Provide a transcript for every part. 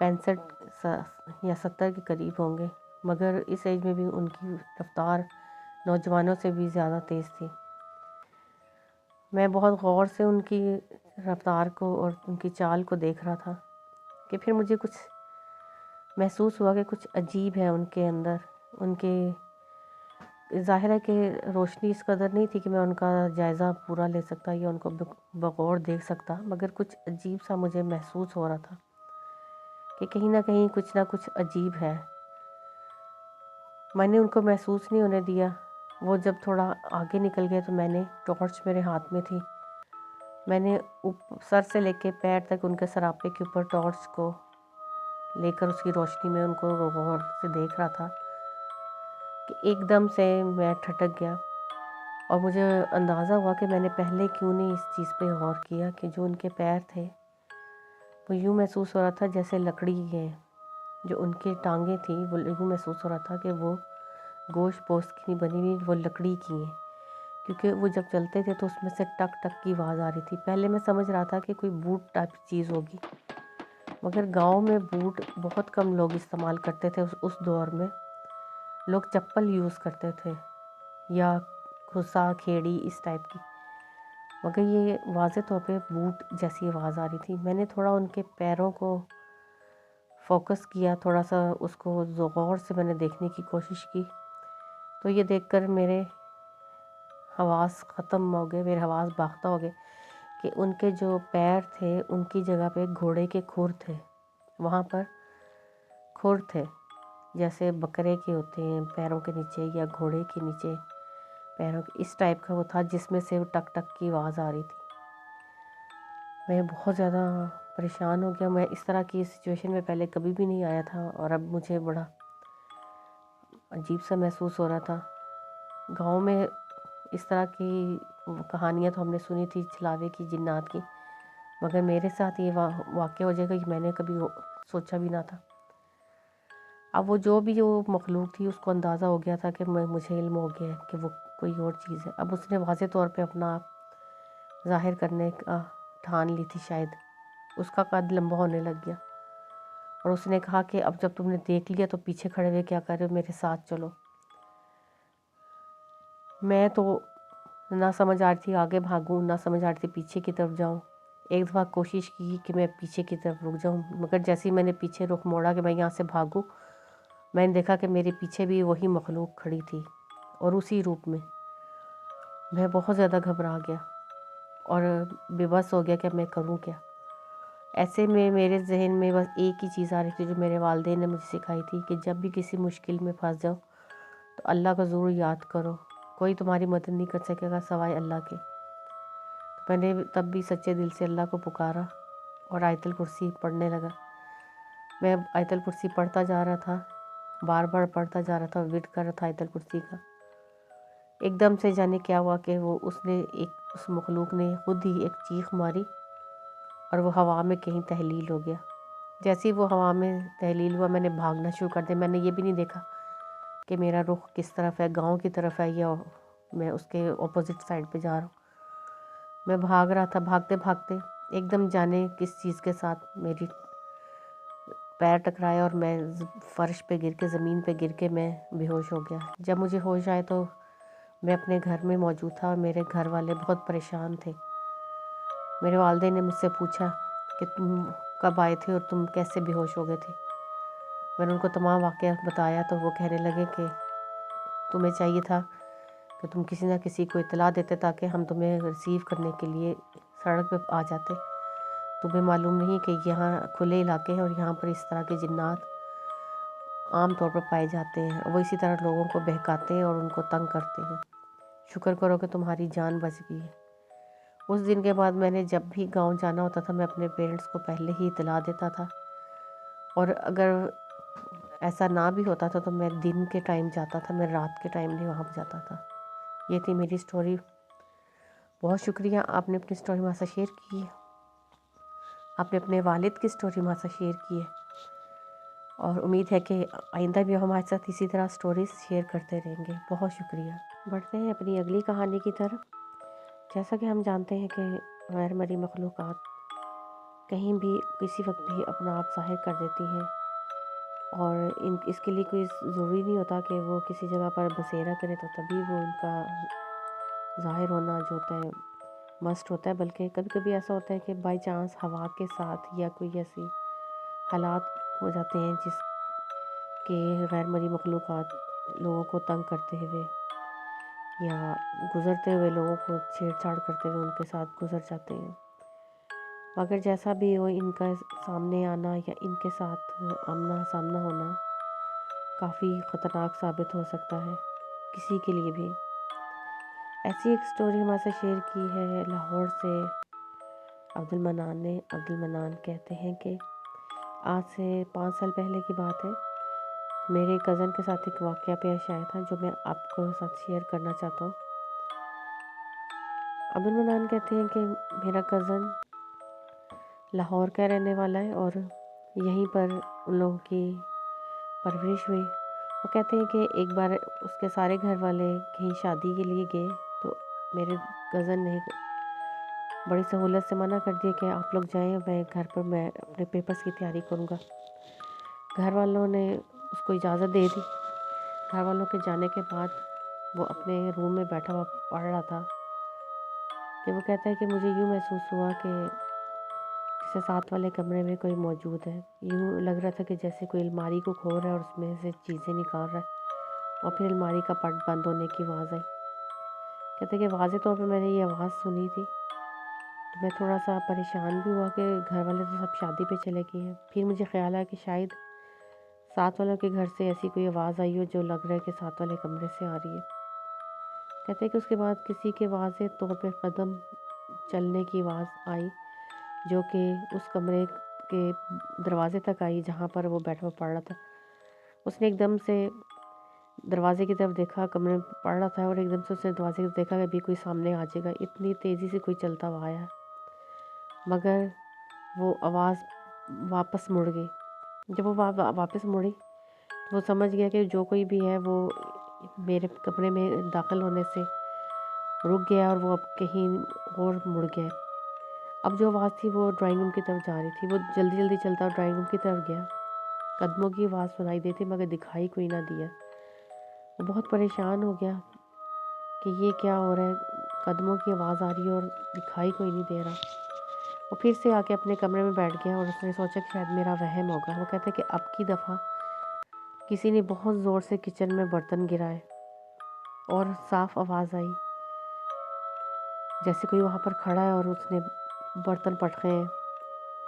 65 یا 70 کے قریب ہوں گے، مگر اس ایج میں بھی ان کی رفتار نوجوانوں سے بھی زیادہ تیز تھی۔ میں بہت غور سے ان کی رفتار کو اور ان کی چال کو دیکھ رہا تھا کہ پھر مجھے کچھ محسوس ہوا کہ کچھ عجیب ہے ان کے اندر۔ ان کے ظاہر ہے کہ روشنی اس قدر نہیں تھی کہ میں ان کا جائزہ پورا لے سکتا یا ان کو بغور دیکھ سکتا، مگر کچھ عجیب سا مجھے محسوس ہو رہا تھا کہ کہیں نہ کہیں کچھ نہ کچھ عجیب ہے۔ میں نے ان کو محسوس نہیں ہونے دیا۔ وہ جب تھوڑا آگے نکل گئے تو میں نے ٹارچ میرے ہاتھ میں تھی، میں نے سر سے لے کے پیر تک ان کے سراپے کے اوپر ٹارچ کو لے کر اس کی روشنی میں ان کو غور سے دیکھ رہا تھا کہ ایک دم سے میں ٹھٹک گیا، اور مجھے اندازہ ہوا کہ میں نے پہلے کیوں نہیں اس چیز پہ غور کیا کہ جو ان کے پیر تھے وہ یوں محسوس ہو رہا تھا جیسے لکڑی ہے، جو ان کی ٹانگیں تھیں وہ یوں محسوس ہو رہا تھا کہ وہ گوشت پوست کی نہیں بنی ہوئی، وہ لکڑی کی ہیں، کیونکہ وہ جب چلتے تھے تو اس میں سے ٹک ٹک کی آواز آ رہی تھی۔ پہلے میں سمجھ رہا تھا کہ کوئی بوٹ ٹائپ چیز ہوگی، مگر گاؤں میں بوٹ بہت کم لوگ استعمال کرتے تھے۔ اس دور میں لوگ چپل یوز کرتے تھے یا کھسا کھیڑی اس ٹائپ کی، مگر یہ واضح طور پہ بوٹ جیسی آواز آ رہی تھی۔ میں نے تھوڑا ان کے پیروں کو فوکس کیا، تھوڑا سا اس کو غور سے میں نے دیکھنے کی کوشش کی، تو یہ دیکھ کر میرے حواس ختم ہو گئے، میرے حواس باختہ ہو گئے کہ ان کے جو پیر تھے ان کی جگہ پہ گھوڑے کے کھر تھے، وہاں پر کھر تھے جیسے بکرے کے ہوتے ہیں پیروں کے نیچے یا گھوڑے کے نیچے پیروں کے، اس ٹائپ کا وہ تھا جس میں سے وہ ٹک ٹک کی آواز آ رہی تھی۔ میں بہت زیادہ پریشان ہو گیا، میں اس طرح کی سچویشن میں پہلے کبھی بھی نہیں آیا تھا، اور اب مجھے بڑا عجیب سا محسوس ہو رہا تھا۔ گاؤں میں اس طرح کی کہانیاں تو ہم نے سنی تھی چھلاوے کی، جنات کی، مگر میرے ساتھ یہ واقع ہو جائے گا کہ میں نے کبھی سوچا بھی نہ تھا۔ اب وہ جو بھی وہ مخلوق تھی اس کو اندازہ ہو گیا تھا کہ مجھے علم ہو گیا ہے کہ وہ کوئی اور چیز ہے۔ اب اس نے واضح طور پہ اپنا آپ ظاہر کرنے کا ٹھان لی تھی، شاید اس کا قد لمبا ہونے لگ گیا، اور اس نے کہا کہ اب جب تم نے دیکھ لیا تو پیچھے کھڑے ہوئے کیا کر رہے ہو، میرے ساتھ چلو۔ میں تو نہ سمجھ آ رہی تھی آگے بھاگوں، نہ سمجھ آ رہی تھی پیچھے کی طرف جاؤں۔ ایک دفعہ کوشش کی کہ میں پیچھے کی طرف رک جاؤں، مگر جیسے ہی میں نے پیچھے رخ موڑا کہ میں یہاں سے بھاگوں، میں نے دیکھا کہ میرے پیچھے بھی وہی مخلوق کھڑی تھی اور اسی روپ میں۔ میں بہت زیادہ گھبرا گیا اور بے بس ہو گیا کہ اب میں کروں کیا۔ ایسے میں میرے ذہن میں بس ایک ہی چیز آ رہی تھی جو میرے والدین نے مجھے سکھائی تھی کہ جب بھی کسی مشکل میں پھنس جاؤ تو اللہ کو ضرور یاد کرو، کوئی تمہاری مدد نہیں کر سکے گا سوائے اللہ کے۔ تو میں نے تب بھی سچے دل سے اللہ کو پکارا اور آیت الکرسی پڑھنے لگا۔ میں آیت الکرسی پڑھتا جا رہا تھا، بار بار پڑھتا جا رہا تھا، ورد کر رہا تھا آیت الکرسی کا۔ ایک دم سے جانے کیا ہوا کہ اس مخلوق نے خود ہی ایک چیخ ماری اور وہ ہوا میں کہیں تحلیل ہو گیا۔ جیسے ہی وہ ہوا میں تحلیل ہوا میں نے بھاگنا شروع کر دیا۔ میں نے یہ بھی نہیں دیکھا کہ میرا رخ کس طرف ہے، گاؤں کی طرف ہے یا میں اس کے اپوزٹ سائڈ پہ جا رہا ہوں۔ میں بھاگ رہا تھا، بھاگتے بھاگتے ایک دم جانے کس چیز کے ساتھ میری پیر ٹکرایا اور میں فرش پہ گر کے، زمین پہ گر کے میں بے ہوش ہو گیا۔ جب مجھے ہوش آئے تو میں اپنے گھر میں موجود تھا اور میرے گھر والے بہت پریشان تھے۔ میرے والدین نے مجھ سے پوچھا کہ تم کب آئے تھے اور تم کیسے بے ہوش ہو گئے تھے۔ میں نے ان کو تمام واقعہ بتایا تو وہ کہنے لگے کہ تمہیں چاہیے تھا کہ تم کسی نہ کسی کو اطلاع دیتے تاکہ ہم تمہیں ریسیو کرنے کے لیے سڑک پہ آ جاتے۔ تمہیں معلوم نہیں کہ یہاں کھلے علاقے ہیں اور یہاں پر اس طرح کے جنات عام طور پر پائے جاتے ہیں، وہ اسی طرح لوگوں کو بہکاتے ہیں اور ان کو تنگ کرتے ہیں۔ شکر کرو کہ تمہاری جان بچ گئی ہے۔ اس دن کے بعد میں نے جب بھی گاؤں جانا ہوتا تھا میں اپنے پیرنٹس کو پہلے ہی اطلاع دیتا تھا، اور اگر ایسا نہ بھی ہوتا تھا تو میں دن کے ٹائم جاتا تھا، میں رات کے ٹائم نہیں وہاں پہ جاتا تھا۔ یہ تھی میری سٹوری۔ بہت شکریہ آپ نے اپنی سٹوری ہمارے ساتھ شیئر کی ہے، آپ نے اپنے والد کی سٹوری ہمارے ساتھ شیئر کی ہے، اور امید ہے کہ آئندہ بھی ہمارے ساتھ اسی طرح سٹوریز شیئر کرتے رہیں گے۔ بہت شکریہ۔ بڑھتے ہیں اپنی اگلی کہانی کی طرف۔ جیسا کہ ہم جانتے ہیں کہ غیر مرئی مخلوقات کہیں بھی کسی وقت بھی اپنا آپ ظاہر کر دیتی ہیں، اور اس کے لیے کوئی ضروری نہیں ہوتا کہ وہ کسی جگہ پر بسیرا کرے تو تبھی وہ ان کا ظاہر ہونا جو ہوتا ہے مسٹ ہوتا ہے، بلکہ کبھی کبھی ایسا ہوتا ہے کہ بائی چانس ہوا کے ساتھ یا کوئی ایسی حالات ہو جاتے ہیں جس کے غیر مرئی مخلوقات لوگوں کو تنگ کرتے ہوئے یا گزرتے ہوئے لوگوں کو چھیڑ چھاڑ کرتے ہوئے ان کے ساتھ گزر جاتے ہیں، مگر جیسا بھی ہو ان کا سامنے آنا یا ان کے ساتھ آمنا سامنا ہونا کافی خطرناک ثابت ہو سکتا ہے کسی کے لیے بھی۔ ایسی ایک سٹوری ہمارے سے شیئر کی ہے لاہور سے عبد المنان نے۔ عبد المنان کہتے ہیں کہ آج سے 5 سال پہلے کی بات ہے، میرے کزن کے ساتھ ایک واقعہ پیش آیا تھا جو میں آپ کو ساتھ شیئر کرنا چاہتا ہوں۔ عبد المنان کہتے ہیں کہ میرا کزن لاہور کا رہنے والا ہے اور یہیں پر ان لوگوں کی پرورش ہوئی۔ وہ کہتے ہیں کہ ایک بار اس کے سارے گھر والے کہیں شادی کے لیے گئے تو میرے کزن نے بڑی سہولت سے منع کر دیا کہ آپ لوگ جائیں، میں گھر پر میں اپنے پیپرز کی تیاری کروں گا۔ گھر والوں نے اس کو اجازت دے دی۔ گھر والوں کے جانے کے بعد وہ اپنے روم میں بیٹھا ہوا پڑھ رہا تھا کہ وہ کہتا ہے کہ مجھے یوں محسوس ہوا کہ جیسے ساتھ والے کمرے میں کوئی موجود ہے، یوں لگ رہا تھا کہ جیسے کوئی الماری کو کھول رہا ہے اور اس میں سے چیزیں نکال رہا ہے، اور پھر الماری کا پٹ بند ہونے کی آواز آئی۔ کہتے ہیں کہ واضح طور پہ میں نے یہ آواز سنی تھی تو میں تھوڑا سا پریشان بھی ہوا کہ گھر والے تو سب شادی پہ چلے گئے ہیں۔ پھر مجھے خیال آیا کہ شاید ساتھ والوں کے گھر سے ایسی کوئی آواز آئی ہو جو لگ رہا ہے کہ ساتھ والے کمرے سے آ رہی ہے۔ کہتے ہیں کہ اس کے بعد کسی کے واضح طور پہ قدم چلنے کی آواز آئی جو کہ اس کمرے کے دروازے تک آئی جہاں پر وہ بیٹھا ہوا پڑھ رہا تھا۔ اس نے ایک دم سے دروازے کی طرف دیکھا، کمرے میں پڑھ رہا تھا، اور ایک دم سے اس نے دروازے کی طرف دیکھا کہ ابھی کوئی سامنے آ جائے گا، اتنی تیزی سے کوئی چلتا ہوا آیا، مگر وہ آواز واپس مڑ گئی۔ جب وہ واپس مڑی تو وہ سمجھ گیا کہ جو کوئی بھی ہے وہ میرے کمرے میں داخل ہونے سے رک گیا اور وہ اب کہیں اور مڑ گیا۔ اب جو آواز تھی وہ ڈرائنگ روم کی طرف جا رہی تھی۔ وہ جلدی جلدی چلتا ڈرائنگ روم کی طرف گیا، قدموں کی آواز سنائی دی تھی مگر دکھائی کوئی نہ دیا۔ وہ بہت پریشان ہو گیا کہ یہ کیا ہو رہا ہے، قدموں کی آواز آ رہی ہے اور دکھائی کوئی نہیں دے رہا۔ وہ پھر سے آ کے اپنے کمرے میں بیٹھ گیا اور اس نے سوچا کہ شاید میرا وہم ہوگا۔ وہ کہتے ہیں کہ اب کی دفعہ کسی نے بہت زور سے کچن میں برتن گرائے اور صاف آواز آئی جیسے کوئی وہاں پر کھڑا ہے اور اس نے برتن پٹکے ہیں۔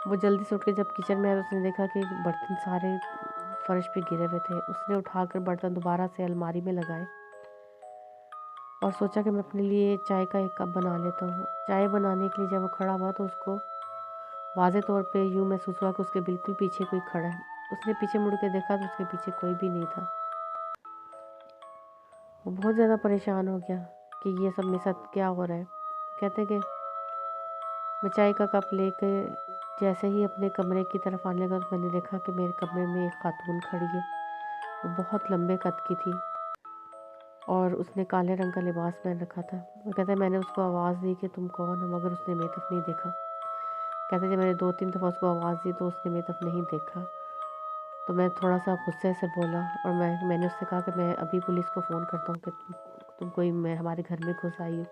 وہ جلدی سے اٹھ کے جب کچن میں آیا تو اس نے دیکھا کہ برتن سارے فرش پہ گرے ہوئے تھے۔ اس نے اٹھا کر برتن دوبارہ سے الماری میں لگائے اور سوچا کہ میں اپنے لیے چائے کا ایک کپ بنا لیتا ہوں۔ چائے بنانے کے لیے جب وہ کھڑا ہوا تو اس کو واضح طور پہ یوں محسوس ہوا کہ اس کے بالکل پیچھے کوئی کھڑا ہے۔ اس نے پیچھے مڑ کے دیکھا تو اس کے پیچھے کوئی بھی نہیں تھا۔ وہ بہت زیادہ پریشان ہو گیا کہ یہ سب میرے ساتھ کیا ہو رہا ہے۔ کہتے کہ میں چائے کا کپ لے کے جیسے ہی اپنے کمرے کی طرف آنے لگا تو میں نے دیکھا کہ میرے کمرے میں ایک خاتون کھڑی ہے۔ وہ بہت لمبے قد کی تھی اور اس نے کالے رنگ کا لباس پہن رکھا تھا۔ وہ کہتا ہے میں نے اس کو آواز دی کہ تم کون ہو، مگر اس نے میری طرف نہیں دیکھا۔ کہتے جب میں نے 2-3 دفعہ اس کو آواز دی تو اس نے میری طرف نہیں دیکھا، تو میں تھوڑا سا غصے سے بولا اور میں نے اس سے کہا کہ میں ابھی پولیس کو فون کرتا ہوں کہ تم کوئی میں ہمارے گھر میں گھس آئی ہو۔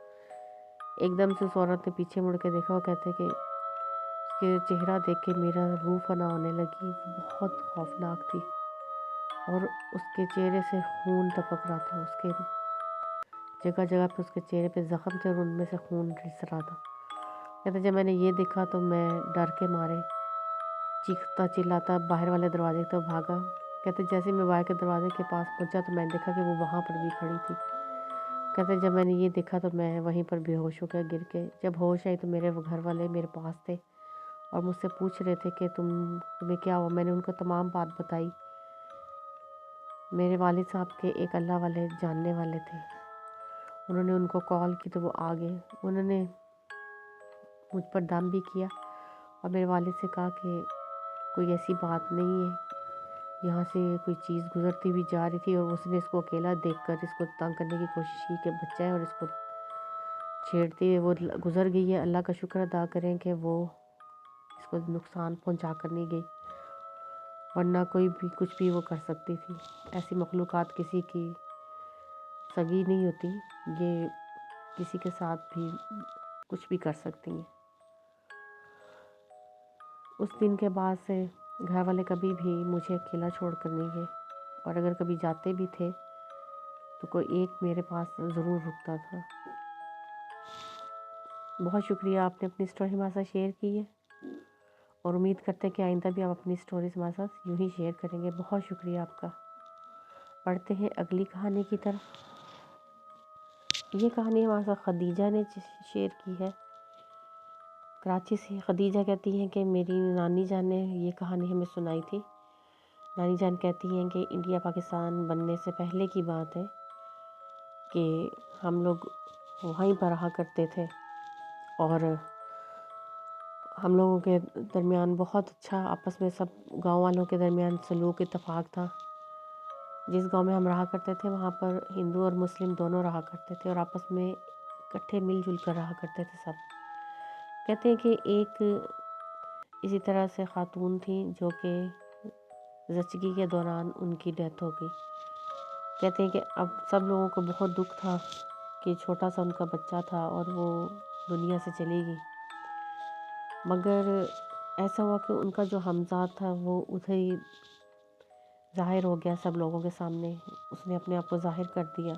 ایک دم سے اس عورت نے پیچھے مڑ کے دیکھا۔ وہ کہتے کہ اس کے چہرہ دیکھ کے میرا روح فنا ہونے لگی۔ بہت خوفناک تھی اور اس کے چہرے سے خون ٹپک رہا تھا، اس کے جگہ جگہ پہ اس کے چہرے پہ زخم تھے اور ان میں سے خون رس رہا تھا۔ کہتے جب میں نے یہ دیکھا تو میں ڈر کے مارے چیختا چلاتا باہر والے دروازے کی طرف بھاگا۔ کہتے جیسے میں باہر کے دروازے کے پاس پہنچا تو میں نے دیکھا کہ وہ وہاں پر بھی کھڑی تھی۔ کہتے جب میں نے یہ دیکھا تو میں وہیں پر بے ہوش ہو کے گر کے جب ہوش آئی تو میرے وہ گھر والے میرے پاس تھے اور مجھ سے پوچھ رہے تھے کہ تمہیں کیا ہوا۔ میں نے ان کو تمام بات بتائی۔ میرے والد صاحب کے ایک اللہ والے جاننے والے تھے، انہوں نے ان کو کال کی تو وہ آ گئے۔ انہوں نے مجھ پر دم بھی کیا اور میرے والد سے کہا کہ کوئی ایسی بات نہیں ہے، یہاں سے کوئی چیز گزرتی ہوئی جا رہی تھی اور اس نے اس کو اکیلا دیکھ کر اس کو تنگ کرنے کی کوشش کی کہ بچہ ہے اور اس کو چھیڑتی ہے، وہ گزر گئی ہے۔ اللہ کا شکر ادا کریں کہ وہ اس کو نقصان پہنچا کر نہیں گئی، ورنہ کوئی بھی کچھ بھی وہ کر سکتی تھی۔ ایسی مخلوقات کسی کی سگی نہیں ہوتی، یہ کسی کے ساتھ بھی کچھ بھی کر سکتی ہیں۔ اس دن کے بعد سے گھر والے کبھی بھی مجھے اکیلا چھوڑ کر نہیں گئے، اور اگر کبھی جاتے بھی تھے تو کوئی ایک میرے پاس ضرور رکتا تھا۔ بہت شکریہ، آپ نے اپنی اسٹوری ہمارے ساتھ شیئر کی ہے، اور امید کرتے ہیں کہ آئندہ بھی آپ اپنی اسٹوریز ہمارے ساتھ یوں ہی شیئر کریں گے۔ بہت شکریہ آپ کا۔ پڑھتے ہیں اگلی کہانی کی طرف۔ یہ کہانی ہمارے ساتھ خدیجہ نے شیئر کی ہے کراچی سے۔ خدیجہ کہتی ہیں کہ میری نانی جان نے یہ کہانی ہمیں سنائی تھی۔ نانی جان کہتی ہیں کہ انڈیا پاکستان بننے سے پہلے کی بات ہے کہ ہم لوگ وہیں پر رہا کرتے تھے، اور ہم لوگوں کے درمیان بہت اچھا آپس میں سب گاؤں والوں کے درمیان سلوک اتفاق تھا۔ جس گاؤں میں ہم رہا کرتے تھے وہاں پر ہندو اور مسلم دونوں رہا کرتے تھے، اور آپس میں اکٹھے مل جل کر رہا کرتے تھے سب۔ کہتے ہیں کہ ایک اسی طرح سے خاتون تھیں جو کہ زچگی کے دوران ان کی ڈیتھ ہو گئی۔ کہتے ہیں کہ اب سب لوگوں کو بہت دکھ تھا کہ چھوٹا سا ان کا بچہ تھا اور وہ دنیا سے چلی گئی، مگر ایسا ہوا کہ ان کا جو ہمزاد تھا وہ ادھر ہی ظاہر ہو گیا سب لوگوں کے سامنے۔ اس نے اپنے آپ کو ظاہر کر دیا،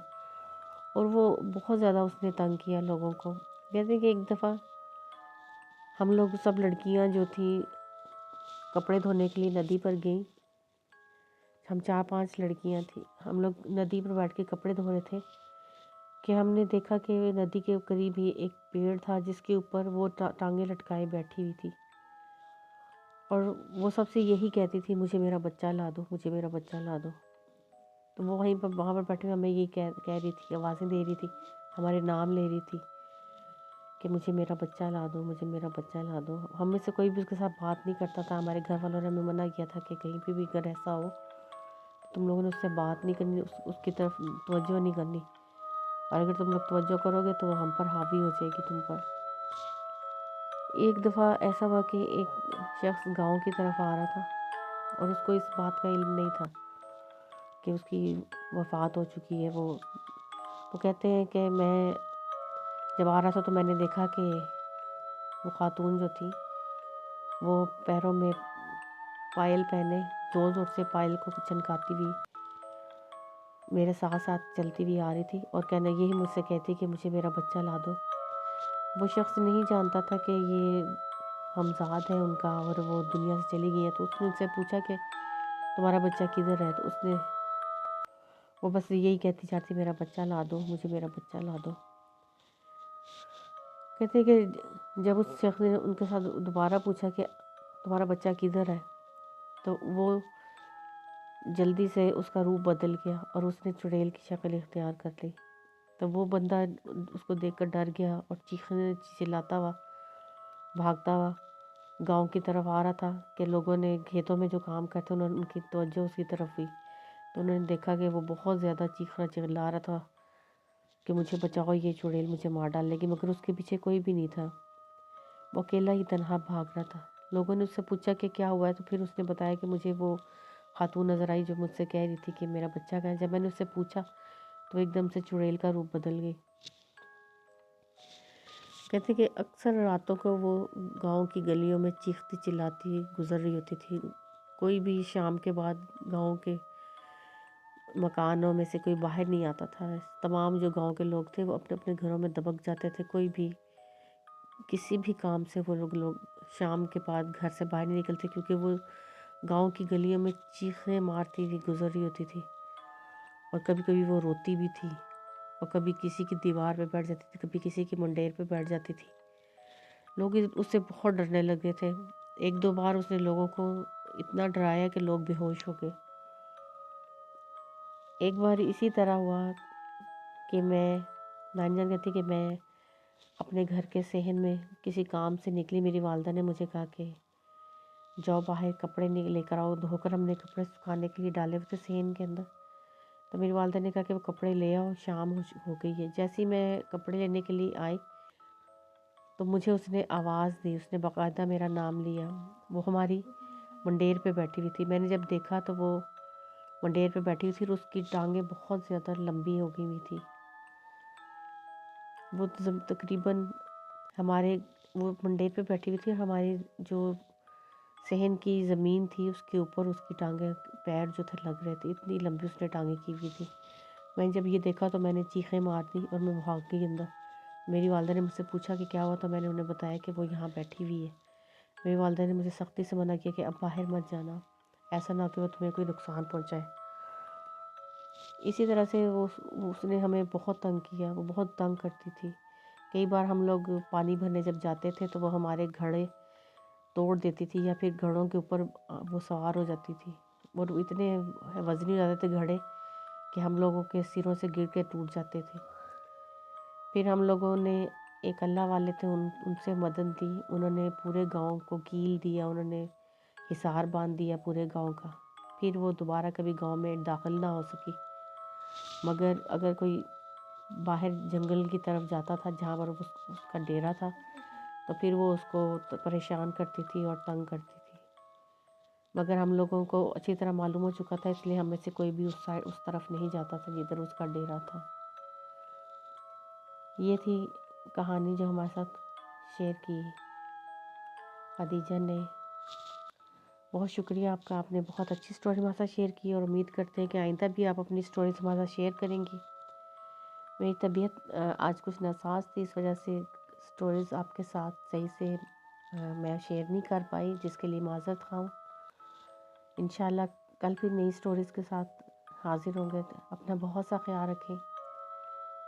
اور وہ بہت زیادہ اس نے تنگ کیا لوگوں کو۔ کہتے ہیں کہ ایک دفعہ ہم لوگ سب لڑکیاں جو تھیں کپڑے دھونے کے لیے ندی پر گئیں۔ ہم 4-5 لڑکیاں تھیں، ہم لوگ ندی پر بیٹھ کے کپڑے دھو رہے تھے کہ ہم نے دیکھا کہ ندی کے قریب ہی ایک پیڑ تھا جس کے اوپر وہ ٹانگیں لٹکائے بیٹھی ہوئی تھی، اور وہ سب سے یہی کہتی تھی مجھے میرا بچہ لا دو، مجھے میرا بچہ لا دو۔ تو وہ وہاں پر بیٹھے ہمیں یہ کہہ رہی تھی، آوازیں دے رہی تھی، ہمارے نام لے رہی تھی کہ مجھے میرا بچہ لا دو، مجھے میرا بچہ لا دو۔ ہم میں سے کوئی بھی اس کے ساتھ بات نہیں کرتا تھا۔ ہمارے گھر والوں نے ہمیں منع کیا تھا کہ کہیں پہ بھی اگر ایسا ہو تم لوگوں نے اس سے بات نہیں کرنی، اس کی طرف توجہ نہیں کرنی، اور اگر تم لوگ توجہ کرو گے تو ہم پر حاوی ہو جائے گی تم پر۔ ایک دفعہ ایسا ہوا کہ ایک شخص گاؤں کی طرف آ رہا تھا، اور اس کو اس بات کا علم نہیں تھا کہ اس کی وفات ہو چکی ہے۔ وہ کہتے ہیں کہ میں جب آ رہا تھا تو میں نے دیکھا کہ وہ خاتون جو تھی وہ پیروں میں پائل پہنے زور زور سے پائل کو چنکاتی ہوئی میرے ساتھ ساتھ چلتی ہوئی آ رہی تھی، اور کہنا یہی مجھ سے کہتی کہ مجھے میرا بچہ لا دو۔ وہ شخص نہیں جانتا تھا کہ یہ ہمزاد ہے ان کا، اور وہ دنیا سے چلی گئی ہے۔ تو اس نے ان سے پوچھا کہ تمہارا بچہ کدھر ہے؟ تو وہ بس یہی کہتی جاتی میرا بچہ لا دو، مجھے میرا بچہ لا دو۔ کہتے کہ جب اس شخص نے ان کے ساتھ دوبارہ پوچھا کہ تمہارا بچہ کدھر ہے، تو وہ جلدی سے اس کا روپ بدل گیا اور اس نے چڑیل کی شکل اختیار کر لی۔ تو وہ بندہ اس کو دیکھ کر ڈر گیا اور چلاتا ہوا بھاگتا ہوا گاؤں کی طرف آ رہا تھا کہ لوگوں نے کھیتوں میں جو کام کرتے انہوں نے ان کی توجہ اس کی طرف ہوئی، تو انہوں نے دیکھا کہ وہ بہت زیادہ چلا رہا تھا کہ مجھے بچاؤ، یہ چڑیل مجھے مار ڈالے گی، مگر اس کے پیچھے کوئی بھی نہیں تھا، وہ اکیلا ہی تنہا بھاگ رہا تھا۔ لوگوں نے اس سے پوچھا کہ کیا ہوا ہے، تو پھر اس نے بتایا کہ مجھے وہ خاتون نظر آئی جو مجھ سے کہہ رہی تھی کہ میرا بچہ کہاں ہے۔ جب میں نے اس سے پوچھا تو ایک دم سے چڑیل کا روپ بدل گئی۔ کہتے کہ اکثر راتوں کو وہ گاؤں کی گلیوں میں چیختی چلاتی گزر رہی ہوتی تھی۔ کوئی بھی شام کے بعد گاؤں کے مکانوں میں سے کوئی باہر نہیں آتا تھا۔ تمام جو گاؤں کے لوگ تھے وہ اپنے اپنے گھروں میں دبک جاتے تھے، کوئی بھی کسی بھی کام سے وہ لوگ شام کے بعد گھر سے باہر نہیں نکلتے، کیونکہ وہ گاؤں کی گلیوں میں چیخیں مارتی ہوئی گزر رہی ہوتی تھی، اور کبھی کبھی وہ روتی بھی تھی، اور کبھی کسی کی دیوار پہ بیٹھ جاتی تھی، کبھی کسی کی منڈیر پہ بیٹھ جاتی تھی۔ لوگ اس سے بہت ڈرنے لگے تھے۔ 1-2 بار اس نے لوگوں کو اتنا ڈرایا کہ لوگ بے ہوش ہو گئے۔ ایک بار اسی طرح ہوا کہ نانی جان کہتی کہ میں اپنے گھر کے صحن میں کسی کام سے نکلی، میری والدہ نے مجھے کہا کہ جاؤ باہر کپڑے لے کر آؤ، دھو کر ہم نے کپڑے سکھانے کے لیے ڈالے ہوئے تھے صحن کے اندر۔ تو میری والدہ نے کہا کہ وہ کپڑے لے آؤ، شام ہو گئی ہے۔ جیسے ہی میں کپڑے لینے کے لیے آئی تو مجھے اس نے آواز دی، اس نے باقاعدہ میرا نام لیا۔ وہ ہماری منڈیر پہ بیٹھی ہوئی تھی، میں نے جب دیکھا تو وہ منڈیر پہ بیٹھی ہوئی تھی اور اس کی ٹانگیں بہت زیادہ لمبی ہو گئی ہوئی تھی۔ وہ تقریباً ہمارے وہ منڈیر پہ بیٹھی ہوئی تھی اور ہماری جو صحن کی زمین تھی اس کے اوپر اس کی ٹانگیں، پیر جو تھے لگ رہے تھے، اتنی لمبی اس نے ٹانگیں کی ہوئی تھی۔ میں نے جب یہ دیکھا تو میں نے چیخیں مار دی اور میں بھاگ گئی اندر۔ میری والدہ نے مجھ سے پوچھا کہ کیا ہوا، تو میں نے انہیں بتایا کہ وہ یہاں بیٹھی ہوئی ہے۔ میری والدہ نے مجھے سختی سے منع کیا کہ اب باہر مت جانا، ایسا نہ کہ وہ تمہیں کوئی نقصان پہنچائے۔ اسی طرح سے اس نے ہمیں بہت تنگ کیا، وہ بہت تنگ کرتی تھی۔ کئی بار ہم لوگ پانی بھرنے جب جاتے تھے تو وہ ہمارے گھڑے توڑ دیتی تھی یا پھر گھڑوں کے اوپر وہ سوار ہو جاتی تھی، اور اتنے وزنی ہو جاتے تھے گھڑے کہ ہم لوگوں کے سروں سے گر کے ٹوٹ جاتے تھے۔ پھر ہم لوگوں نے ایک اللہ والے تھے، ان سے مدد دی، انہوں نے پورے گاؤں کو کیل دیا، انہوں نے حصار باندھ دیا پورے گاؤں کا۔ پھر وہ دوبارہ کبھی گاؤں میں داخل نہ ہو سکی، مگر اگر کوئی باہر جنگل کی طرف جاتا تھا جہاں پر اس کا ڈیرا تھا تو پھر وہ اس کو پریشان کرتی تھی اور تنگ کرتی تھی، مگر ہم لوگوں کو اچھی طرح معلوم ہو چکا تھا، اس لیے ہم میں سے کوئی بھی اس طرف نہیں جاتا تھا جدھر اس کا ڈیرا تھا۔ یہ تھی کہانی جو ہمارے ساتھ شیئر کی خدیجہ نے۔ بہت شکریہ آپ کا، آپ نے بہت اچھی سٹوری ہمارے ساتھ شیئر کی، اور امید کرتے ہیں کہ آئندہ بھی آپ اپنی سٹوریز ہمارے ساتھ شیئر کریں گی۔ میری طبیعت آج کچھ ناساز تھی، اس وجہ سے سٹوریز آپ کے ساتھ صحیح سے میں شیئر نہیں کر پائی، جس کے لیے معذرت خواہ ہوں۔ انشاءاللہ کل پھر نئی سٹوریز کے ساتھ حاضر ہوں گے۔ اپنا بہت سا خیال رکھیں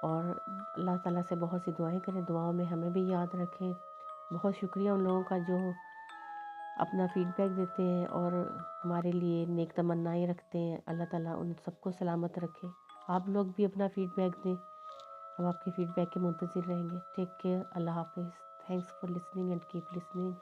اور اللہ تعالیٰ سے بہت سی دعائیں کریں، دعاؤں میں ہمیں بھی یاد رکھیں۔ بہت شکریہ ان لوگوں کا جو اپنا فیڈ بیک دیتے ہیں اور ہمارے لیے نیک تمنائیں رکھتے ہیں۔ اللہ تعالیٰ ان سب کو سلامت رکھے۔ آپ لوگ بھی اپنا فیڈ بیک دیں، ہم آپ کے فیڈ بیک کے منتظر رہیں گے۔ ٹیک کیئر، اللہ حافظ۔ Thanks for listening and keep listening.